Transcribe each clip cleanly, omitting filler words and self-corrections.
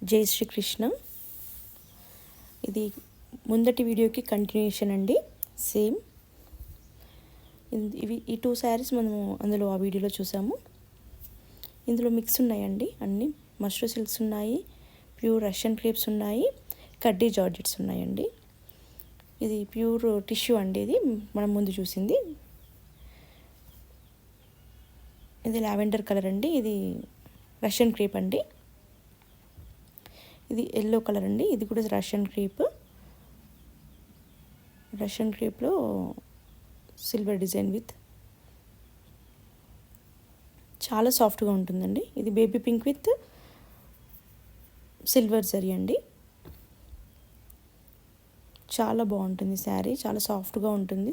జై శ్రీకృష్ణ. ఇది ముందటి వీడియోకి కంటిన్యూషన్ అండి. సేమ్ ఈ 2 శారీస్ మనము అందులో ఆ వీడియోలో చూసాము. ఇందులో మిక్స్ ఉన్నాయండి. అన్నీ మష్రూ సిల్క్స్ ఉన్నాయి, ప్యూర్ రష్యన్ క్రేప్స్ ఉన్నాయి, కడ్డీ జార్జెట్స్ ఉన్నాయండి. ఇది ప్యూర్ టిష్యూ అండి. ఇది మనం ముందు చూసింది. ఇది లావెండర్ కలర్ అండి. ఇది రష్యన్ క్రేప్ అండి. ఇది ఎల్లో కలర్ అండి. ఇది కూడా రష్యన్ క్రేప్లో సిల్వర్ డిజైన్ విత్ చాలా సాఫ్ట్గా ఉంటుందండి. ఇది baby pink with silver zari అండి. చాలా బాగుంటుంది శారీ, చాలా సాఫ్ట్గా ఉంటుంది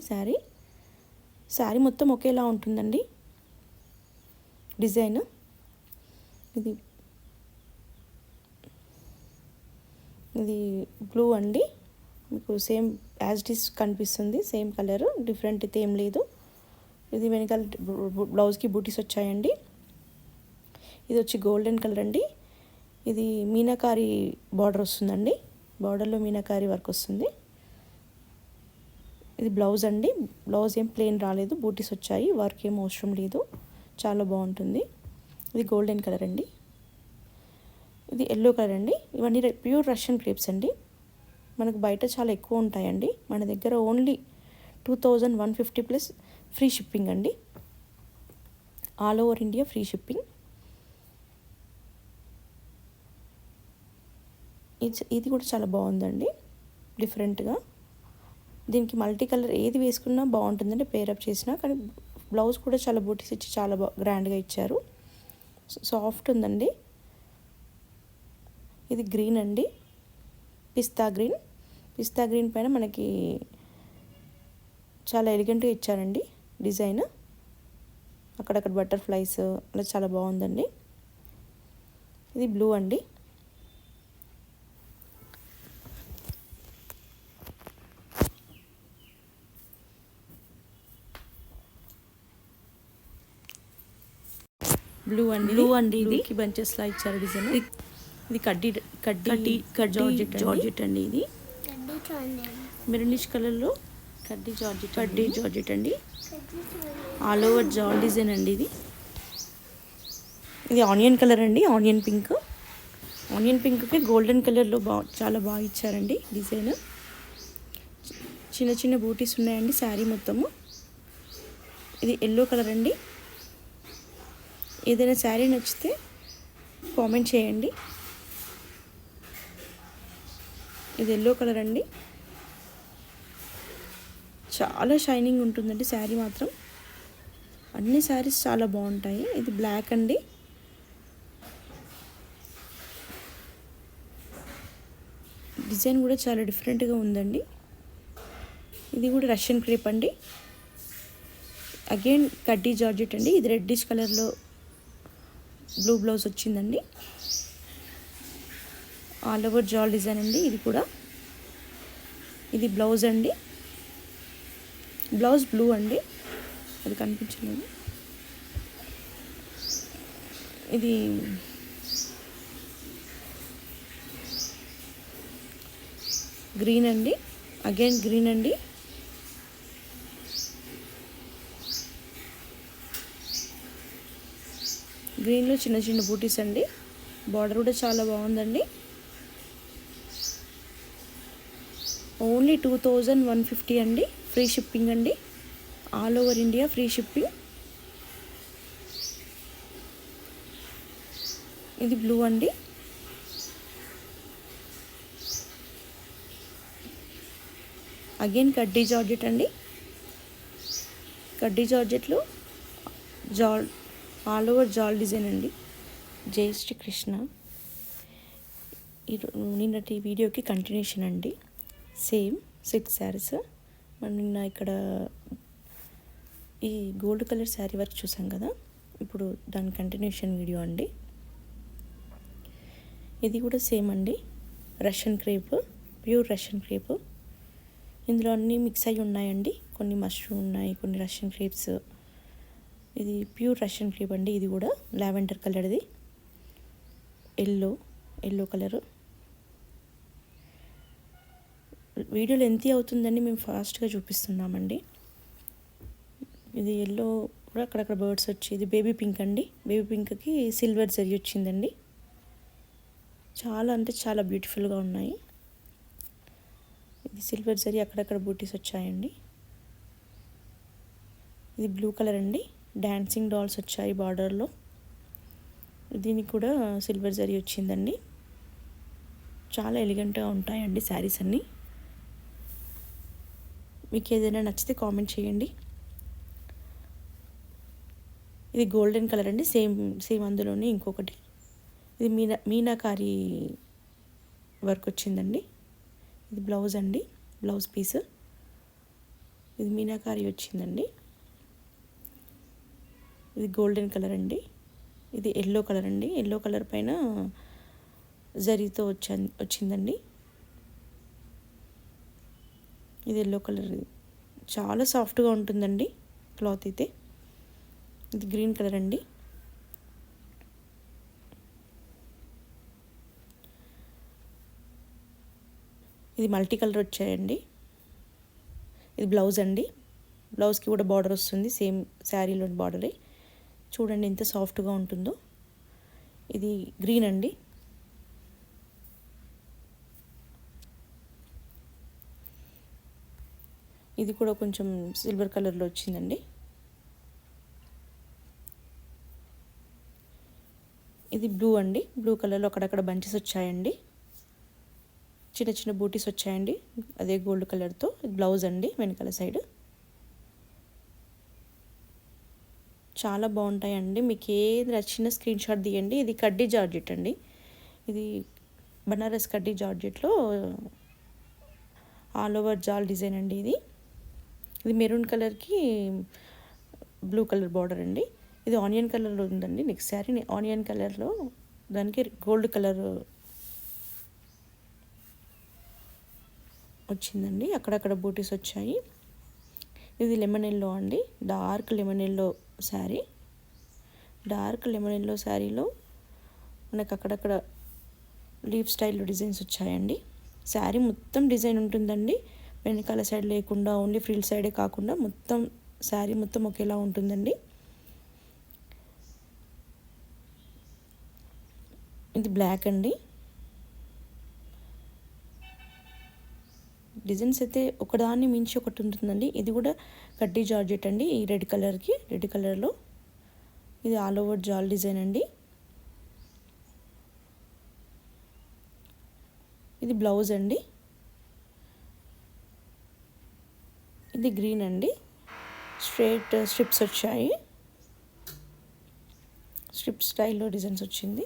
శారీ మొత్తం ఒకేలా ఉంటుందండి డిజైన్. ఇది బ్లూ అండి. మీకు సేమ్ యాజ్ ఇట్ ఈస్ కనిపిస్తుంది, సేమ్ కలర్, డిఫరెంట్ అయితే ఏం లేదు. ఇది వెనకాల బ్లౌజ్కి బూటీస్ వచ్చాయండి. ఇది వచ్చి గోల్డెన్ కలర్ అండి. ఇది మీనాకారి బార్డర్ వస్తుందండి. బార్డర్లో మీనాకారి వర్క్ వస్తుంది. ఇది బ్లౌజ్ అండి. బ్లౌజ్ ఏం ప్లెయిన్ రాలేదు, బూటీస్ వచ్చాయి, వర్క్ ఏం అవసరం లేదు, చాలా బాగుంటుంది. ఇది గోల్డెన్ కలర్ అండి. ఇది ఎల్లో కలర్ అండి. ఇవన్నీ ప్యూర్ రష్యన్ క్రేప్స్ అండి. మనకు బయట చాలా ఎక్కువ ఉంటాయండి, మన దగ్గర ఓన్లీ 2150 ప్లస్ ఫ్రీ షిప్పింగ్ అండి. All over India free shipping. ఇది కూడా చాలా బాగుందండి, డిఫరెంట్గా. దీనికి మల్టీ కలర్ ఏది వేసుకున్నా బాగుంటుందండి, పేరప్ చేసినా. కానీ బ్లౌజ్ కూడా చాలా బూటీస్ ఇచ్చి చాలా గ్రాండ్గా ఇచ్చారు, సాఫ్ట్ ఉందండి. ఇది గ్రీన్ అండి, పిస్తా గ్రీన్ పైన మనకి చాలా ఎలిగెంట్గా ఇచ్చారండి డిజైన్. అక్కడక్కడ బటర్ఫ్లైస్ అలా చాలా బాగుందండి. ఇది బ్లూ అండి. బ్లూ అండి. ఇది బంచెస్లా ఇచ్చారు డిజైన్. ఇది కడ్డీ జార్జెట్ అండి. ఇది మెరూనిష్ కలర్లో కడ్డీ జార్జెట్ అండి. ఆల్ ఓవర్ జాల్ డిజైన్ అండి. ఇది ఆనియన్ కలర్ అండి, ఆనియన్ పింక్కి గోల్డెన్ కలర్లో చాలా బాగా ఇచ్చారండి డిజైన్. చిన్న చిన్న బూటీస్ ఉన్నాయండి శారీ మొత్తము. ఇది ఎల్లో కలర్ అండి. ఏదైనా శారీ నచ్చితే కామెంట్ చేయండి. ఇది ఎల్లో కలర్ అండి. చాలా షైనింగ్ ఉంటుందండి శారీ మాత్రం. అన్ని శారీస్ చాలా బాగుంటాయి. ఇది బ్లాక్ అండి. డిజైన్ కూడా చాలా డిఫరెంట్గా ఉందండి. ఇది కూడా రష్యన్ క్రేప్ అండి. అగైన్ కడ్డీ జార్జెట్ అండి. ఇది రెడ్డిష్ కలర్లో బ్లూ బ్లౌజ్ వచ్చిందండి. ఆల్ ఓవర్ జాల్ డిజైన్ అండి. ఇది బ్లౌజ్ అండి. బ్లౌజ్ బ్లూ అండి, అది కనిపించలేదు. ఇది గ్రీన్ అండి. అగైన్ గ్రీన్ అండి. గ్రీన్లో చిన్న చిన్న బూటీస్ అండి. బార్డర్ కూడా చాలా బాగుందండి. ఓన్లీ 2150 అండి, ఫ్రీ షిప్పింగ్ అండి. All over India free shipping. ఇది బ్లూ అండి. అగైన్ కడ్డీ జార్జెట్ అండి. కడ్డీ జార్జెట్లో ఆల్ ఓవర్ జాల్ డిజైన్ అండి. జై శ్రీకృష్ణ. నిన్నటి వీడియోకి కంటిన్యూషన్ అండి. సేమ్ 6 శారీస్. మనం నిన్న ఇక్కడ ఈ గోల్డ్ కలర్ శారీ వర్క్ చూసాం కదా, ఇప్పుడు దాని కంటిన్యూషన్ వీడియో అండి. ఇది కూడా సేమ్ అండి, Russian crepe, pure Russian crepe. ఇందులో అన్నీ మిక్స్ అయ్యి ఉన్నాయండి. కొన్ని మష్రూమ్ ఉన్నాయి, కొన్ని రష్యన్ క్రేప్స్. ఇది ప్యూర్ రష్యన్ క్రేప్ అండి. ఇది కూడా లావెండర్ కలర్ది, yellow yellow colour. Video lengthy అవుతుందని మేము ఫాస్ట్గా చూపిస్తున్నామండి. ఇది ఎల్లో కూడా అక్కడక్కడ బర్డ్స్ వచ్చి, ఇది బేబీ పింక్ అండి. బేబీ పింక్కి సిల్వర్ జరీ వచ్చిందండి. చాలా అంటే చాలా బ్యూటిఫుల్గా ఉన్నాయి. ఇది సిల్వర్ జరీ అక్కడక్కడ బూటీస్ వచ్చాయండి. ఇది బ్లూ కలర్ అండి. డాన్సింగ్ డాల్స్ వచ్చాయి బార్డర్లో. దీనికి కూడా సిల్వర్ జరీ వచ్చిందండి. చాలా ఎలిగెంట్గా ఉంటాయండి శారీస్ అన్నీ. మీకు ఏదైనా నచ్చితే కామెంట్ చేయండి. ఇది గోల్డెన్ కలర్ అండి. సేమ్ అందులోనే ఇంకొకటి. ఇది మీనాకారి వర్క్ వచ్చిందండి. ఇది బ్లౌజ్ అండి, బ్లౌజ్ పీస్. ఇది మీనాకారి వచ్చిందండి. ఇది గోల్డెన్ కలర్ అండి. ఇది ఎల్లో కలర్ అండి. ఎల్లో కలర్ పైన జరీతో వచ్చిందండి. ఇది ఎల్లో కలర్. చాలా సాఫ్ట్గా ఉంటుందండి క్లాత్ అయితే. ఇది గ్రీన్ కలర్ అండి. ఇది మల్టీ కలర్ వచ్చాయండి. ఇది బ్లౌజ్ అండి. బ్లౌజ్కి కూడా బార్డర్ వస్తుంది, సేమ్ శారీలోని బార్డరే. చూడండి ఎంత సాఫ్ట్గా ఉంటుందో. ఇది గ్రీన్ అండి. ఇది కూడా కొంచెం సిల్వర్ కలర్లో వచ్చిందండి. ఇది బ్లూ అండి. బ్లూ కలర్లో అక్కడక్కడ బంచెస్ వచ్చాయండి. చిన్న చిన్న బూటీస్ వచ్చాయండి అదే గోల్డ్ కలర్తో. ఇది బ్లౌజ్ అండి వెనకాల సైడ్. చాలా బాగుంటాయండి. మీకు ఏది నచ్చిన స్క్రీన్ షాట్ తీయండి. ఇది కడ్డీ జార్జెట్ అండి. ఇది బనారస్ కడ్డీ జార్జెట్లో ఆల్ ఓవర్ జాల్ డిజైన్ అండి. ఇది మెరూన్ కలర్కి బ్లూ కలర్ బార్డర్ అండి. ఇది ఆనియన్ కలర్లో ఉందండి. నెక్స్ట్ శారీ ఆనియన్ కలర్లో, దానికి గోల్డ్ కలర్ వచ్చిందండి. అక్కడక్కడ బూటీస్ వచ్చాయి. ఇది లెమన్ ఎల్లో అండి. Dark lemon yellow sari. Dark lemon yellow శారీలో మనకు అక్కడక్కడ లీఫ్ స్టైల్లో డిజైన్స్ వచ్చాయండి. శారీ మొత్తం డిజైన్ ఉంటుందండి. వెనకాల సైడ్ లేకుండా ఓన్లీ ఫ్రిల్ సైడే కాకుండా మొత్తం శారీ మొత్తం ఒకేలా ఉంటుందండి. ఇది బ్లాక్ అండి. డిజైన్స్ అయితే ఒకదాన్ని మించి ఒకటి ఉంటుందండి. ఇది కూడా కడ్డీ జార్జెట్ అండి. ఈ రెడ్ కలర్లో ఇది ఆల్ ఓవర్ జాల్ డిజైన్ అండి. ఇది బ్లౌజ్ అండి. ఇది గ్రీన్ అండి. స్ట్రైట్ స్ట్రిప్స్ వచ్చాయి. స్ట్రిప్ స్టైల్లో డిజైన్స్ వచ్చింది.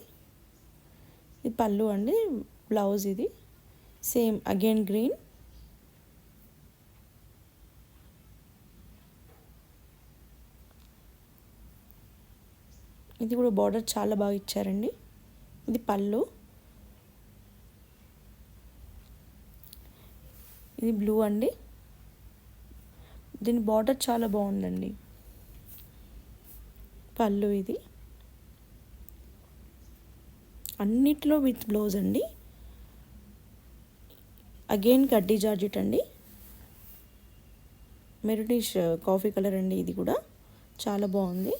ఇది పళ్ళు అండి. బ్లౌజ్ ఇది సేమ్ అగైన్ గ్రీన్. ఇది కూడా బార్డర్ చాలా బాగా ఇచ్చారండి. ఇది పళ్ళు. ఇది బ్లూ అండి. దీని బార్డర్ చాలా బాగుందండి. పళ్ళు ఇది. అన్నిట్లో విత్ బ్లౌజ్ అండి. అగైన్ కడ్డీ జార్జెట్ అండి. మెరూనిష్ కాఫీ కలర్ అండి. ఇది కూడా చాలా బాగుంది.